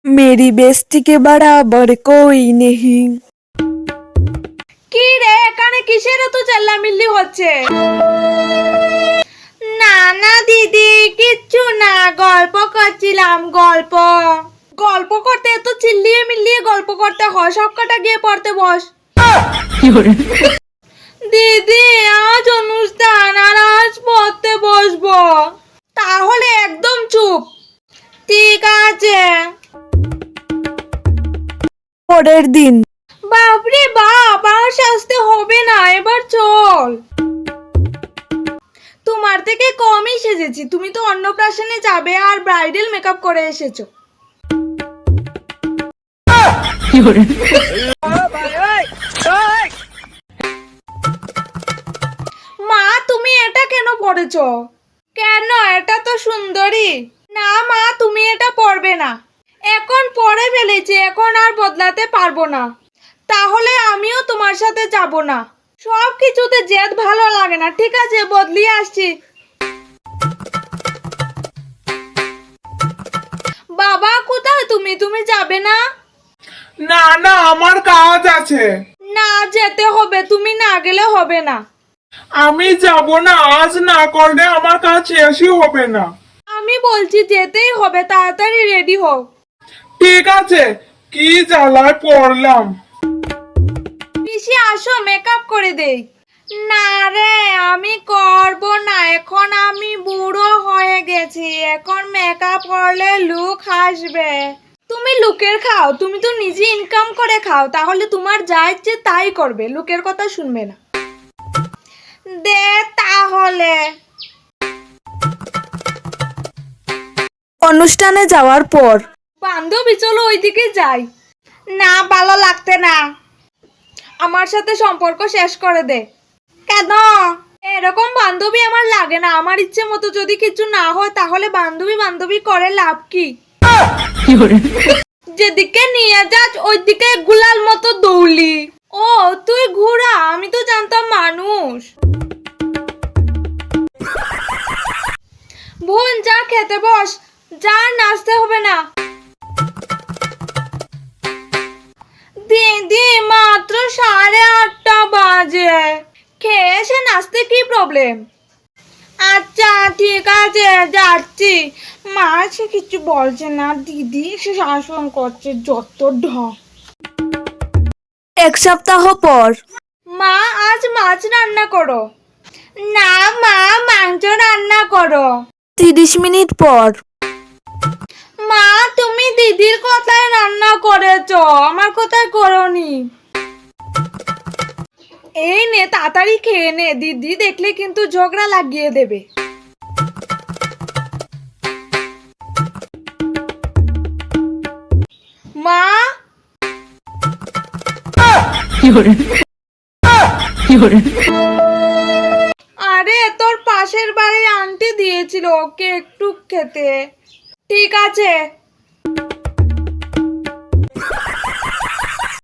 मेरी बेस्टी के बराबर कोई नहीं। কি রে, এখানে কিসের এত চেল্লামিল্লি হচ্ছে? না না দিদি, কিচ্ছু না, গল্প করছিলাম। গল্প গল্প করতে এত চিল্লিয়ে মিল্লিয়ে গল্প করতে হয়? সব কটা গিয়ে পড়তে বস। দিদি, আজ অনুষ্ঠান আর আজ পড়তে বসবো। তাহলে একদম চুপ। ঠিক আছে। পরের দিন। বাপরে বাপ, আর সাজতে হবে না, এবার চল। তোমার থেকে কমই সেজেছি, তুমি তো অন্নপ্রাশনে যাবে আর ব্রাইডাল মেকআপ করে এসেছো। মা, তুমি এটা কেন পরেছো? কেন, এটা তো সুন্দরী। না মা, তুমি এটা পরবে না। এখন পরে ফেলেছি, এখন আর বদলাতে পারবো না। তাহলে আমিও তোমার সাথে যাব না। সব কিছুতে জেদ ভালো লাগে না। ঠিক আছে, বদলিয়ে আসছি। বাবা, কোথায় তুমি? তুমি যাবে না? না না, আমার কাজ আছে। না, যেতে হবে, তুমি না গেলে হবে না। আমি যাব না, আজ না করলে আমার কাজ শেষই হবে না। আমি বলছি যেতেই হবে, তাড়াতাড়ি রেডি হও। ঠিক আছে, কি জ্বালায় পড়লাম। পিসি আসো, মেকআপ করে দেই। না রে, আমি করব না, এখন আমি বুড়ো হয়ে গেছি, এখন মেকআপ করলে লুক আসবে। তুমি লুকের খাও, তুমি তো নিজে ইনকাম করে খাও, তাহলে তোমার যা ইচ্ছে তাই করবে, লুকের কথা শুনবে না। দে তাহলে। অনুষ্ঠানে যাওয়ার পর। বান্ধবী, চলো ওইদিকে যাই। না, ভালো লাগতে না। আমার সাথে সম্পর্ক শেষ করে দে। কেন? এরকম বান্ধবী আমার লাগে না। আমার ইচ্ছে মতো যদি কিছু না হয় তাহলে বান্ধবী বান্ধবী করে লাভ কি? যেদিকে নিয়ে যাস ওইদিকে গুলাল মতো দৌড়লি। ও, তুই ঘোড়া, আমি তো জানতাম মানুষ। বোন, যা খেতে বস, যা, নাচতে হবে না। দিদি, মাত্র 8:30 বাজে, খেয়ে এসে নাচতে কি প্রবলেম? আচ্ছা ঠিক আছে, যাচ্ছি। মা সে কিছু বলছে না, দিদি সে শাসন করছে, যত ঢং। এক সপ্তাহ পর। মা, আজ মাছ রান্না করো। না মা, মাংস রান্না করো। 30 মিনিট পর। মা, তুমি দিদির কথায় রান্না করেছো, আমার কথায় করোনি। এই নে, তাড়াতাড়ি খেয়ে নে, দিদি দেখলে কিন্তু ঝগড়া লাগিয়ে দেবে। মা, আরে তোর পাশের বাড়ির আন্টি দিয়েছিল ওকে একটু খেতে। ঠিক আছে।